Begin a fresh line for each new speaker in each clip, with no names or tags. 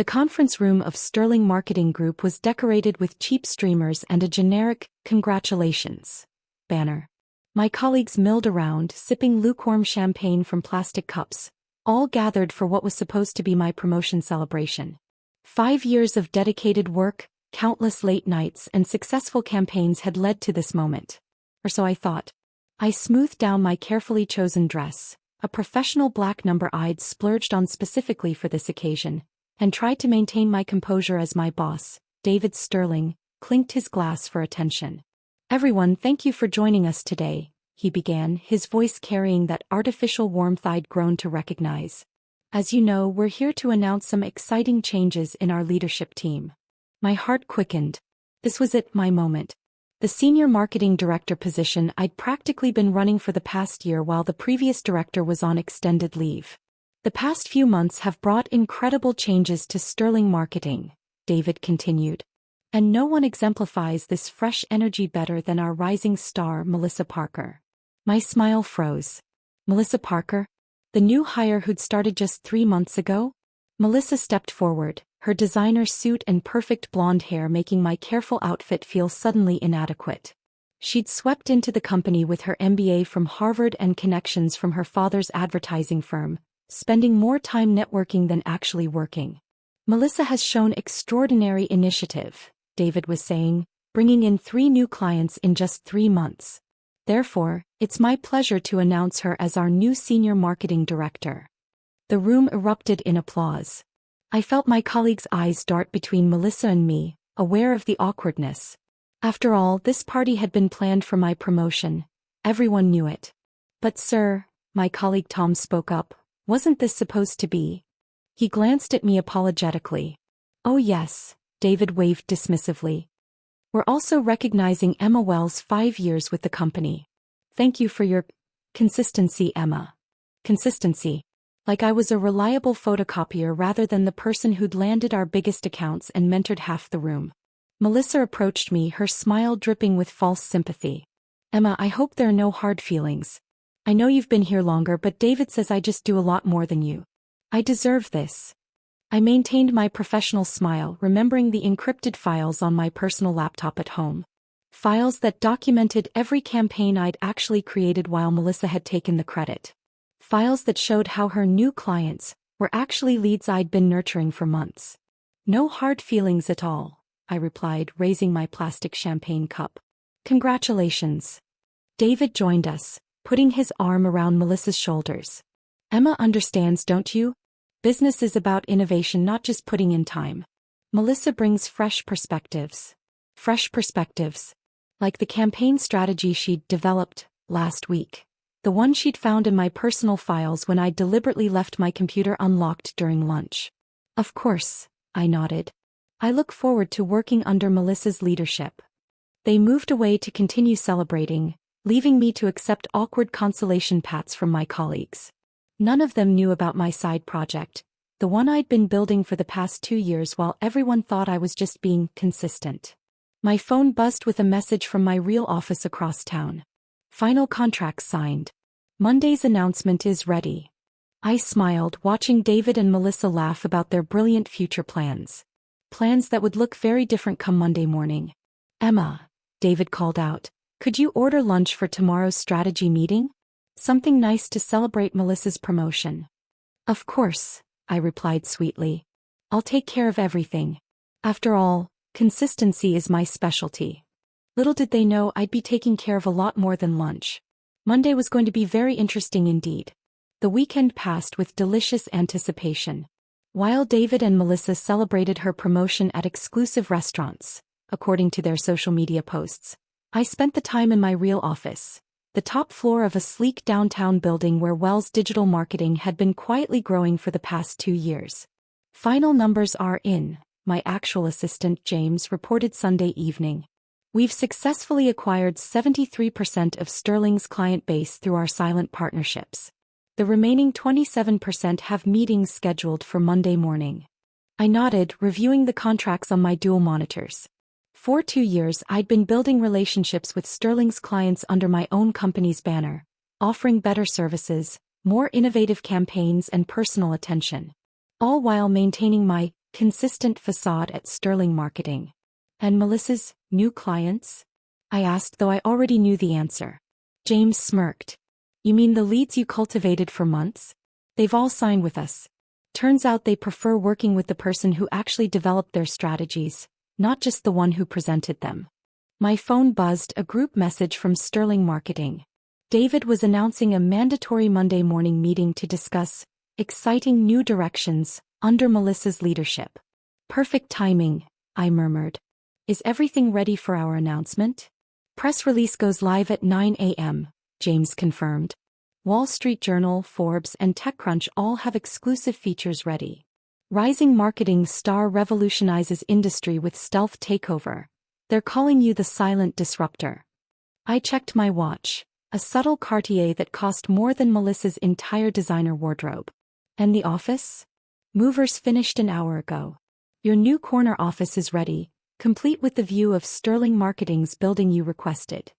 The conference room of Sterling Marketing Group was decorated with cheap streamers and a generic, "Congratulations" banner. My colleagues milled around, sipping lukewarm champagne from plastic cups, all gathered for what was supposed to be my promotion celebration. 5 years of dedicated work, countless late nights, and successful campaigns had led to this moment. Or so I thought. I smoothed down my carefully chosen dress, a professional black number I'd splurged on specifically for this occasion, and tried to maintain my composure as my boss, David Sterling, clinked his glass for attention. "Everyone, thank you for joining us today," he began, his voice carrying that artificial warmth I'd grown to recognize. "As you know, we're here to announce some exciting changes in our leadership team." My heart quickened. This was it, my moment. The senior marketing director position I'd practically been running for the past year while the previous director was on extended leave. "The past few months have brought incredible changes to Sterling Marketing," David continued. "And no one exemplifies this fresh energy better than our rising star, Melissa Parker." My smile froze. Melissa Parker? The new hire who'd started just 3 months ago? Melissa stepped forward, her designer suit and perfect blonde hair making my careful outfit feel suddenly inadequate. She'd swept into the company with her MBA from Harvard and connections from her father's advertising firm, spending more time networking than actually working. "Melissa has shown extraordinary initiative," David was saying, bringing in 3 new clients in just 3 months. "Therefore, it's my pleasure to announce her as our new senior marketing director." The room erupted in applause. I felt my colleagues' eyes dart between Melissa and me, aware of the awkwardness. After all, this party had been planned for my promotion. Everyone knew it. "But sir," my colleague Tom spoke up, "wasn't this supposed to be?" He glanced at me apologetically. "Oh yes," David waved dismissively. "We're also recognizing Emma Wells' 5 years with the company. Thank you for your consistency, Emma." Consistency. Like I was a reliable photocopier rather than the person who'd landed our biggest accounts and mentored half the room. Melissa approached me, her smile dripping with false sympathy. "Emma, I hope there are no hard feelings. I know you've been here longer, but David says I just do a lot more than you. I deserve this." I maintained my professional smile, remembering the encrypted files on my personal laptop at home. Files that documented every campaign I'd actually created while Melissa had taken the credit. Files that showed how her new clients were actually leads I'd been nurturing for months. "No hard feelings at all," I replied, raising my plastic champagne cup. "Congratulations." David joined us, putting his arm around Melissa's shoulders. "Emma understands, don't you? Business is about innovation, not just putting in time. Melissa brings fresh perspectives. Fresh perspectives. Like the campaign strategy she'd developed last week. The one she'd found in my personal files when I deliberately left my computer unlocked during lunch." "Of course," I nodded. "I look forward to working under Melissa's leadership." They moved away to continue celebrating, leaving me to accept awkward consolation pats from my colleagues. None of them knew about my side project, the one I'd been building for the past 2 years while everyone thought I was just being consistent. My phone buzzed with a message from my real office across town. "Final contracts signed. Monday's announcement is ready." I smiled, watching David and Melissa laugh about their brilliant future plans. Plans that would look very different come Monday morning. "Emma," David called out, "could you order lunch for tomorrow's strategy meeting? Something nice to celebrate Melissa's promotion." "Of course," I replied sweetly. "I'll take care of everything. After all, consistency is my specialty." Little did they know I'd be taking care of a lot more than lunch. Monday was going to be very interesting indeed. The weekend passed with delicious anticipation. While David and Melissa celebrated her promotion at exclusive restaurants, according to their social media posts, I spent the time in my real office, the top floor of a sleek downtown building where Wells Digital Marketing had been quietly growing for the past 2 years. "Final numbers are in," my actual assistant James reported Sunday evening. "We've successfully acquired 73% of Sterling's client base through our silent partnerships. The remaining 27% have meetings scheduled for Monday morning." I nodded, reviewing the contracts on my dual monitors. For 2 years I'd been building relationships with Sterling's clients under my own company's banner, offering better services, more innovative campaigns and personal attention. All while maintaining my consistent facade at Sterling Marketing. And Melissa's new clients? I asked, though I already knew the answer. James smirked. You mean the leads you cultivated for months? They've all signed with us. Turns out they prefer working with the person who actually developed their strategies, not just the one who presented them. My phone buzzed, a group message from Sterling Marketing. David was announcing a mandatory Monday morning meeting to discuss exciting new directions under Melissa's leadership. Perfect timing, I murmured. Is everything ready for our announcement? Press release goes live at 9 a.m., James confirmed. Wall Street Journal, Forbes, and TechCrunch all have exclusive features ready. Rising marketing star revolutionizes industry with stealth takeover. They're calling you the silent disruptor. I checked my watch, a subtle Cartier that cost more than Melissa's entire designer wardrobe. And the office? Movers finished an hour ago. Your new corner office is ready, complete with the view of Sterling Marketing's building you requested.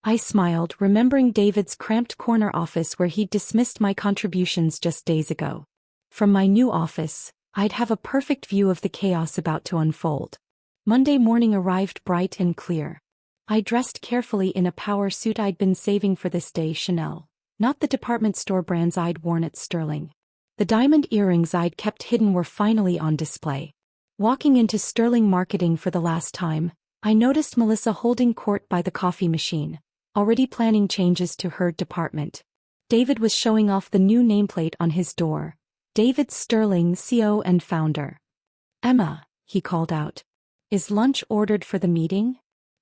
I smiled, remembering David's cramped corner office where he'd dismissed my contributions just days ago. From my new office, I'd have a perfect view of the chaos about to unfold. Monday morning arrived bright and clear. I dressed carefully in a power suit I'd been saving for this day, Chanel, not the department store brands I'd worn at Sterling. The diamond earrings I'd kept hidden were finally on display. Walking into Sterling Marketing for the last time, I noticed Melissa holding court by the coffee machine, already planning changes to her department. David was showing off the new nameplate on his door. David Sterling, CEO and founder. Emma, he called out. Is lunch ordered for the meeting?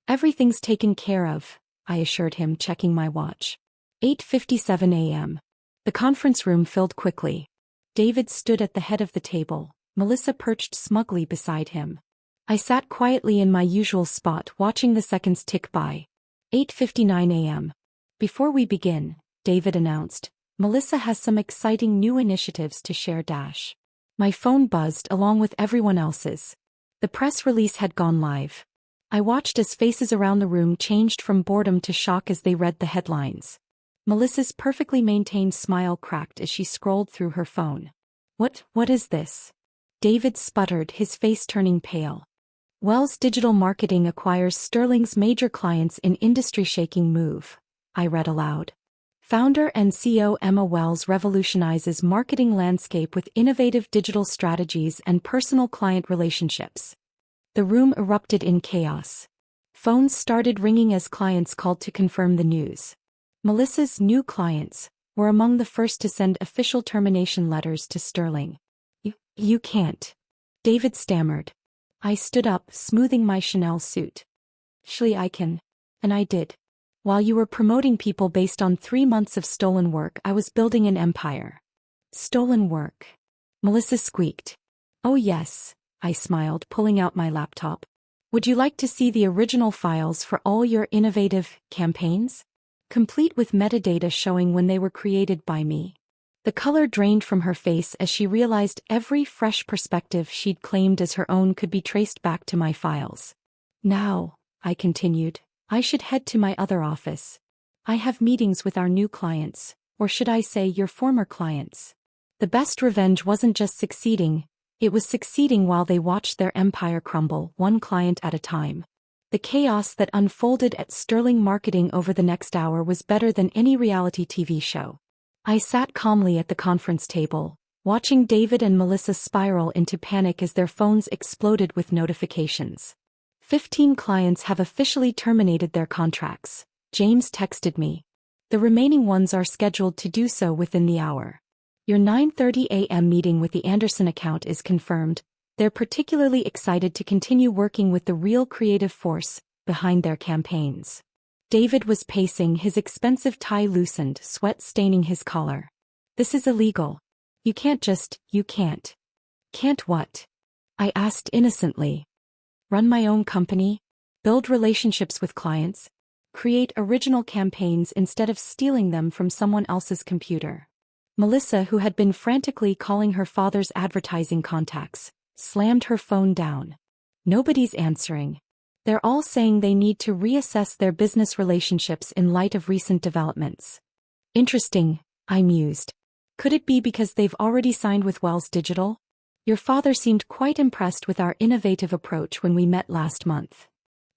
Everything's taken care of, I assured him, checking my watch. 8:57 a.m. The conference room filled quickly. David stood at the head of the table, Melissa perched smugly beside him. I sat quietly in my usual spot, watching the seconds tick by. 8:59 a.m. Before we begin, David announced, Melissa has some exciting new initiatives to share. My phone buzzed along with everyone else's. The press release had gone live. I watched as faces around the room changed from boredom to shock as they read the headlines. Melissa's perfectly maintained smile cracked as she scrolled through her phone. What is this? David sputtered, his face turning pale. Wells Digital Marketing acquires Sterling's major clients in industry-shaking move, I read aloud. Founder and CEO Emma Wells revolutionizes marketing landscape with innovative digital strategies and personal client relationships. The room erupted in chaos. Phones started ringing as clients called to confirm the news. Melissa's new clients were among the first to send official termination letters to Sterling. You can't. David stammered. I stood up, smoothing my Chanel suit. Surely I can. And I did. While you were promoting people based on 3 months of stolen work, I was building an empire. Stolen work? Melissa squeaked. Oh yes, I smiled, pulling out my laptop. Would you like to see the original files for all your innovative campaigns? Complete with metadata showing when they were created by me. The color drained from her face as she realized every fresh perspective she'd claimed as her own could be traced back to my files. Now, I continued, I should head to my other office. I have meetings with our new clients, or should I say your former clients. The best revenge wasn't just succeeding, it was succeeding while they watched their empire crumble, one client at a time. The chaos that unfolded at Sterling Marketing over the next hour was better than any reality TV show. I sat calmly at the conference table, watching David and Melissa spiral into panic as their phones exploded with notifications. 15 clients have officially terminated their contracts, James texted me. The remaining ones are scheduled to do so within the hour. Your 9:30 a.m. meeting with the Anderson account is confirmed. They're particularly excited to continue working with the real creative force behind their campaigns. David was pacing, his expensive tie loosened, sweat staining his collar. This is illegal. You can't. Can't what? I asked innocently. Run my own company? Build relationships with clients? Create original campaigns instead of stealing them from someone else's computer? Melissa, who had been frantically calling her father's advertising contacts, slammed her phone down. Nobody's answering. They're all saying they need to reassess their business relationships in light of recent developments. Interesting, I mused. Could it be because they've already signed with Wells Digital? Your father seemed quite impressed with our innovative approach when we met last month.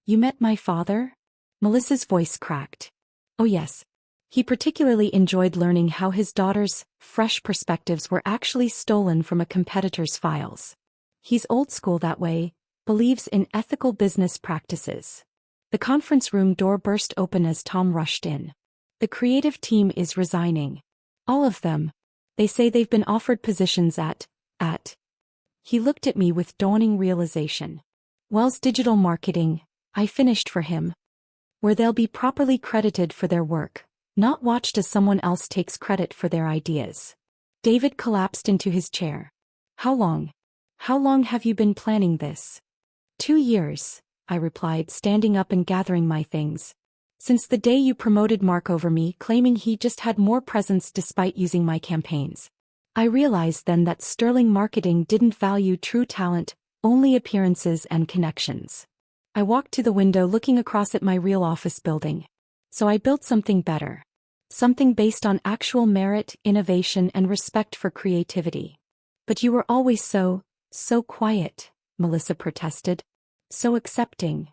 You met my father? Melissa's voice cracked. Oh yes. He particularly enjoyed learning how his daughter's fresh perspectives were actually stolen from a competitor's files. He's old school that way, believes in ethical business practices. The conference room door burst open as Tom rushed in. The creative team is resigning. All of them. They say they've been offered positions at. He looked at me with dawning realization. Wells Digital Marketing, I finished for him. Where they'll be properly credited for their work, not watched as someone else takes credit for their ideas. David collapsed into his chair. How long? How long have you been planning this? 2 years, I replied, standing up and gathering my things. Since the day you promoted Mark over me, claiming he just had more presence despite using my campaigns. I realized then that sterling marketing didn't value true talent, only appearances and connections. I walked to the window looking across at my real office building. So I built something better. Something based on actual merit, innovation, and respect for creativity. But you were always so quiet, Melissa protested. So accepting.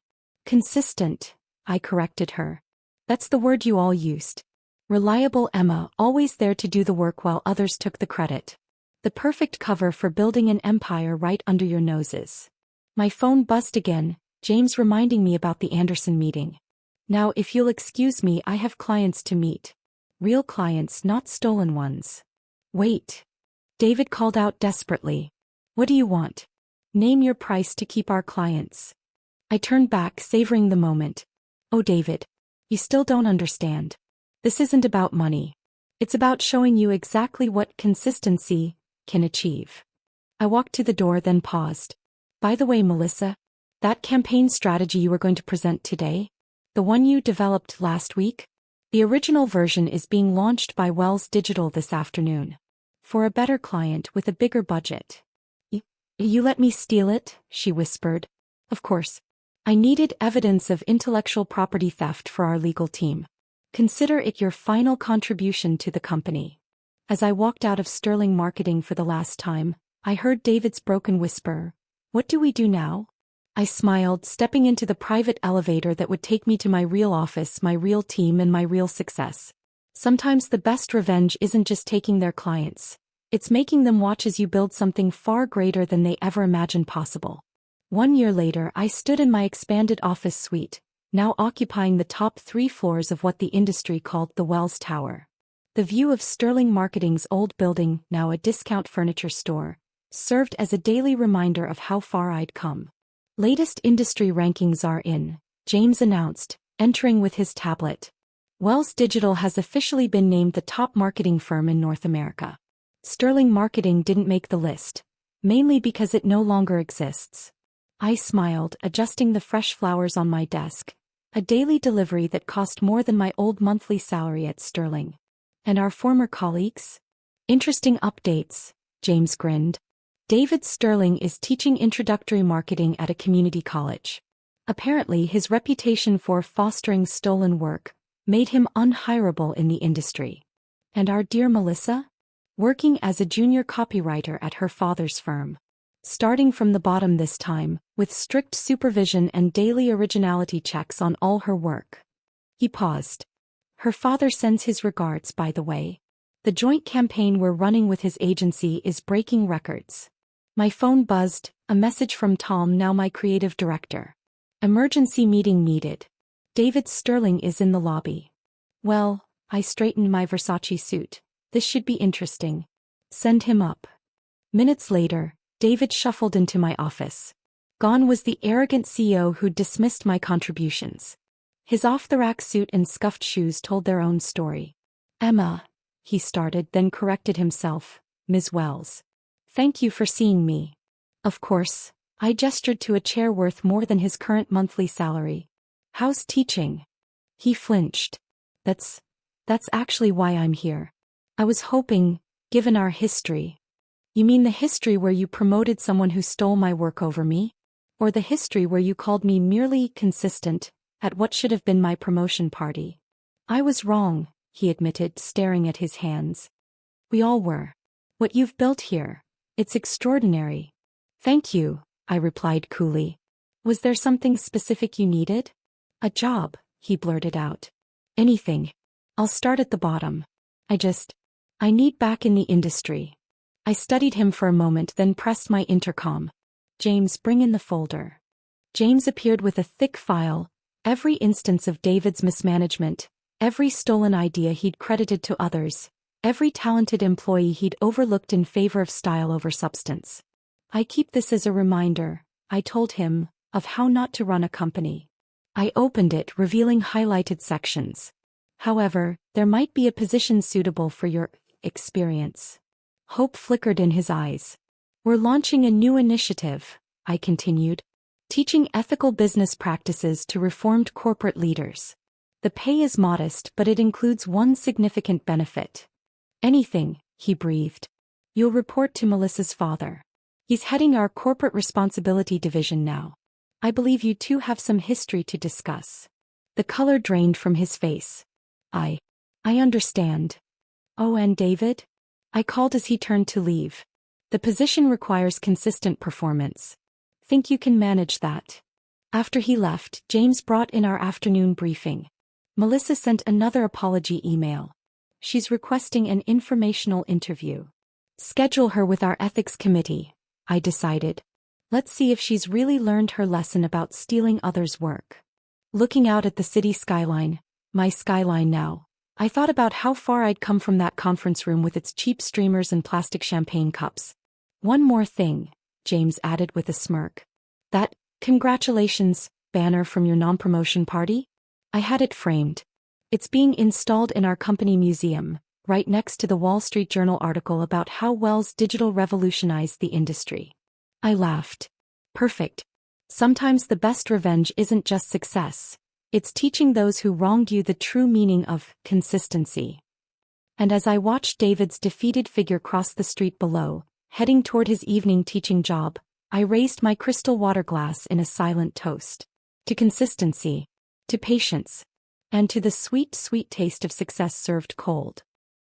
Consistent, I corrected her. That's the word you all used. Reliable Emma, always there to do the work while others took the credit. The perfect cover for building an empire right under your noses. My phone buzzed again, James reminding me about the Anderson meeting. Now if you'll excuse me, I have clients to meet. Real clients, not stolen ones. Wait. David called out desperately. What do you want? Name your price to keep our clients. I turned back, savoring the moment. Oh David. You still don't understand. This isn't about money. It's about showing you exactly what consistency can achieve. I walked to the door, then paused. By the way, Melissa, that campaign strategy you were going to present today? The one you developed last week? The original version is being launched by Wells Digital this afternoon. For a better client with a bigger budget. You let me steal it? She whispered. Of course. I needed evidence of intellectual property theft for our legal team. Consider it your final contribution to the company. As I walked out of Sterling Marketing for the last time, I heard David's broken whisper. What do we do now? I smiled, stepping into the private elevator that would take me to my real office, my real team, and my real success. Sometimes the best revenge isn't just taking their clients. It's making them watch as you build something far greater than they ever imagined possible. 1 year later, I stood in my expanded office suite, now occupying the top 3 floors of what the industry called the Wells Tower. The view of Sterling Marketing's old building, now a discount furniture store, served as a daily reminder of how far I'd come. Latest industry rankings are in, James announced, entering with his tablet. Wells Digital has officially been named the top marketing firm in North America. Sterling Marketing didn't make the list, mainly because it no longer exists. I smiled, adjusting the fresh flowers on my desk, a daily delivery that cost more than my old monthly salary at Sterling. And our former colleagues? Interesting updates, James grinned. David Sterling is teaching introductory marketing at a community college. Apparently his reputation for fostering stolen work made him unhireable in the industry. And our dear Melissa? Working as a junior copywriter at her father's firm. Starting from the bottom this time, with strict supervision and daily originality checks on all her work. He paused. Her father sends his regards, by the way. The joint campaign we're running with his agency is breaking records. My phone buzzed, a message from Tom, now my creative director. Emergency meeting needed. David Sterling is in the lobby. Well, I straightened my Versace suit. This should be interesting. Send him up. Minutes later, David shuffled into my office. Gone was the arrogant CEO who'd dismissed my contributions. His off-the-rack suit and scuffed shoes told their own story. Emma, he started, then corrected himself. Ms. Wells. Thank you for seeing me. Of course, I gestured to a chair worth more than his current monthly salary. How's teaching? He flinched. That's actually why I'm here. I was hoping, given our history. You mean the history where you promoted someone who stole my work over me? Or the history where you called me merely consistent at what should have been my promotion party? I was wrong, he admitted, staring at his hands. We all were. What you've built here, It's extraordinary. Thank you, I replied coolly. Was there something specific you needed? A job, he blurted out. Anything. I'll start at the bottom. I need back in the industry. I studied him for a moment, then pressed my intercom. James, bring in the folder. James appeared with a thick file, every instance of David's mismanagement, every stolen idea he'd credited to others, every talented employee he'd overlooked in favor of style over substance. I keep this as a reminder, I told him, of how not to run a company. I opened it, revealing highlighted sections. However, there might be a position suitable for your experience. Hope flickered in his eyes. We're launching a new initiative, I continued. Teaching ethical business practices to reformed corporate leaders. The pay is modest, but it includes one significant benefit. Anything, he breathed. You'll report to Melissa's father. He's heading our corporate responsibility division now. I believe you two have some history to discuss. The color drained from his face. I understand. Oh, and David? I called as he turned to leave. The position requires consistent performance. Think you can manage that? After he left, James brought in our afternoon briefing. Melissa sent another apology email. She's requesting an informational interview. Schedule her with our ethics committee, I decided. Let's see if she's really learned her lesson about stealing others' work. Looking out at the city skyline, my skyline now, I thought about how far I'd come from that conference room with its cheap streamers and plastic champagne cups. One more thing, James added with a smirk. That, congratulations, banner from your non-promotion party? I had it framed. It's being installed in our company museum, right next to the Wall Street Journal article about how Wells' digital revolutionized the industry. I laughed. Perfect. Sometimes the best revenge isn't just success. It's teaching those who wronged you the true meaning of consistency. And as I watched David's defeated figure cross the street below, heading toward his evening teaching job, I raised my crystal water glass in a silent toast. To consistency. To patience. And to the sweet, sweet taste of success served cold.